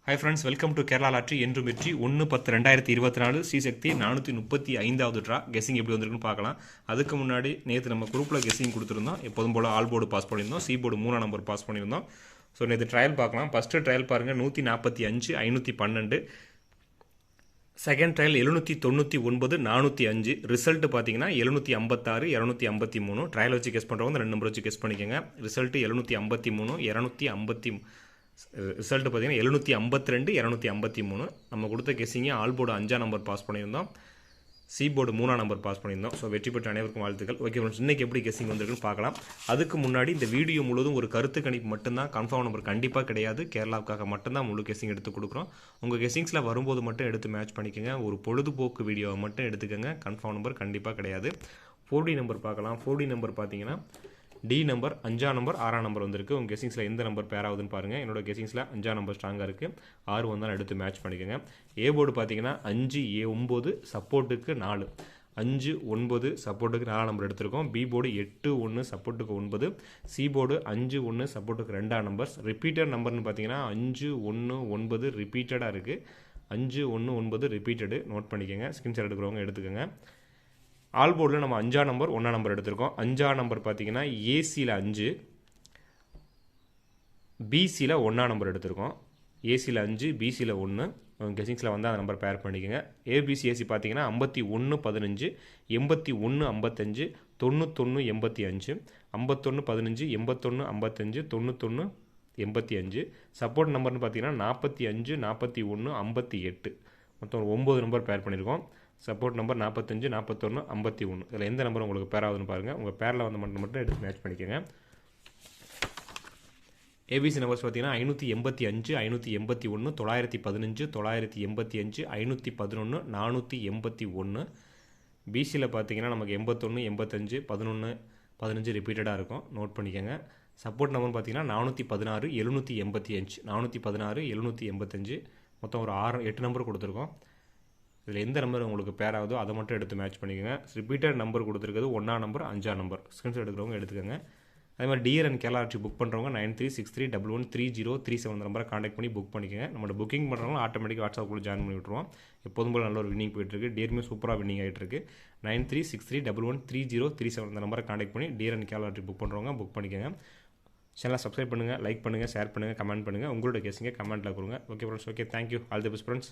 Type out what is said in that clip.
Hi friends, welcome to Kerala lottery. என்று வெற்றி 1/10/2024 Srisakthi 435வது draw. Guessing எப்படி வந்திருக்குன்னு பார்க்கலாம். அதுக்கு முன்னாடி நேற்று நம்ம குரூப்பில் கெஸிங் கொடுத்துருந்தோம். எப்போதும் போல் ஆல் போர்டு பாஸ் பண்ணியிருந்தோம், சி போர்டு 3ஆம் நம்பர் பாஸ் பண்ணியிருந்தோம். ஸோ நேற்று ட்ரையல் பார்க்கலாம். ஃபஸ்ட்டு ட்ரையல் பாருங்கள் 145 512, செகண்ட் ட்ரையல் 799 405, ரிசல்ட் பார்த்தீங்கன்னா 756 253. ட்ரையல் வச்சு கெஸ் பண்ணுறவங்க 2 நம்பர் வச்சு கெஸ் பண்ணிக்கோங்க. ரிசல்ட் 753 250. ரிசல்ட் பார்த்தீங்கன்னா 752 253. நம்ம கொடுத்த கெஸிங்கே ஆல் போர்டு 5ஆம் நம்பர் பாஸ் பண்ணியிருந்தோம், சி போர்டு 3ஆம் நம்பர் பாஸ் பண்ணியிருந்தோம். ஸோ வெற்றி பெற்ற அனைவருக்கும் வாழ்த்துக்கள். ஓகே ஃப்ரெண்ட்ஸ், இன்றைக்கி எப்படி கெஸிங் வந்திருக்குன்னு பார்க்கலாம். அதுக்கு முன்னாடி இந்த வீடியோ முழுவதும் ஒரு கருத்து கணிப்பு மட்டும்தான், கன்ஃபார்ம் நம்பர் கண்டிப்பாக கிடையாது. கேரளாவுக்காக மட்டும்தான் முழு கெஸிங் எடுத்து கொடுக்குறோம். உங்கள் கெஸிங்ஸில் வரும்போது மட்டும் எடுத்து மேட்ச் பண்ணிக்கோங்க. ஒரு பொழுதுபோக்கு வீடியோவை மட்டும் எடுத்துக்கோங்க. கன்ஃபார்ம் நம்பர் கண்டிப்பாக கிடையாது. 4D நம்பர் பார்க்கலாம். 4D நம்பர் பார்த்தீங்கன்னா டி நம்பர் 5ஆம் நம்பர் 6ஆம் நம்பர் வந்திருக்கு. உங்கள் கெஸிங்ஸில் எந்த நம்பர் பேர் ஆகுதுன்னு பாருங்கள். என்னோட கெஸிங்ஸில் 5ஆம் நம்பர் ஸ்ட்ராங்காக இருக்குது. 6 வந்தாலும் எடுத்து மேட்ச் பண்ணிக்கோங்க. ஏ போர்டு பார்த்தீங்கன்னா 5 A9 சப்போர்ட்டுக்கு 4, 5 9 சப்போர்ட்டுக்கு 4ஆம் நம்பர் எடுத்திருக்கோம். பி போர்டு 8 1 சப்போர்ட்டுக்கு 9, சி போர்டு 5 1 சப்போர்ட்டுக்கு 2ஆம் நம்பர்ஸ். ரிப்பீட்டட் நம்பர்னு பார்த்தீங்கன்னா 5 1 9 ரிப்பீட்டடாக இருக்குது. 5 1 9 ரிப்பீட்டடு நோட் பண்ணிக்கோங்க. ஸ்கிரீன்ஷாட் எடுக்கிறவங்க எடுத்துக்கோங்க. ஆல் போர்டில் நம்ம 5ஆம் நம்பர் 1ஆம் நம்பர் எடுத்திருக்கோம். 5ஆம் நம்பர் பார்த்தீங்கன்னா ஏசியில் 5, பிசியில் 1ஆம் நம்பர் எடுத்திருக்கோம். ஏசியில் 5, பிசியில் 1. கெஸிங்ஸில் வந்து அந்த நம்பர் பேர் பண்ணிக்கோங்க. ஏபிசிஏசி பார்த்தீங்கன்னா 51 15, 81 55, 91 85, 51 15, 81 55, 91 85. சப்போர்ட் நம்பர்னு பார்த்தீங்கன்னா 45 41 58. மொத்தம் 9 நம்பர் பேர் பண்ணியிருக்கோம். Support number 45 41 51. இதில் எந்த நம்பர் உங்களுக்கு பேர் ஆகுதுன்னு பாருங்கள். உங்கள் பேரில் வந்து மட்டும் எடுத்து மேட்ச் பண்ணிக்கோங்க. ஏபிசி நம்பர்ஸ் பார்த்தீங்கன்னா 585 581 915 985 511 481. பிசியில் பார்த்தீங்கன்னா நமக்கு 81 85 11 15 ரிப்பீட்டடாக இருக்கும். நோட் பண்ணிக்கோங்க. சப்போர்ட் நம்பர் பார்த்தீங்கன்னா 416 785 416 785. மொத்தம் ஒரு 8 நம்பர் கொடுத்துருக்கோம். இதில் எந்த நம்பர் உங்களுக்கு பேர் ஆகுதோ அதை மட்டும் எடுத்து மேட்ச் பண்ணிக்கோங்க. ரிப்பீட்டட் நம்பர் கொடுத்துருக்குது 1ஆம் நம்பர் 5ஆம் நம்பர். ஸ்கிரீன்ஷாட் எடுக்கிறவங்க எடுத்துக்கோங்க. அதே மாதிரி TR and Kerala lottery book பண்ணுறவங்க 9363113037 நம்பரை காண்டாக்ட் பண்ணி புக் பண்ணிக்கோங்க. நம்மளோட புக்கிங் பண்ணுறவங்க ஆட்டோமேட்டிக்காக வாட்ஸ்அப்புக்குள்ளே ஜாயின் பண்ணி விட்ருவோம். எப்போதும் போல் நல்ல ஒரு வின்னிங் போயிட்டுருக்கு. டிஆர்மே சூப்பராக வின்னிங் ஆகிட்டுருக்கு. 9363113037 அந்த நம்பரை காண்டாக்ட் பண்ணி TR and Kerala lottery book பண்ணுறவங்க புக் பண்ணிக்கோங்க. சேனலை சப்ஸ்கிரைப் பண்ணுங்கள், லைக் பண்ணுங்கள், ஷேர் பண்ணுங்கள், கமெண்ட் பண்ணுங்கள். உங்களோட கெஸிங்க கமெண்ட்டில் கொடுங்க. Okay friends, okay, thank you, all the best friends.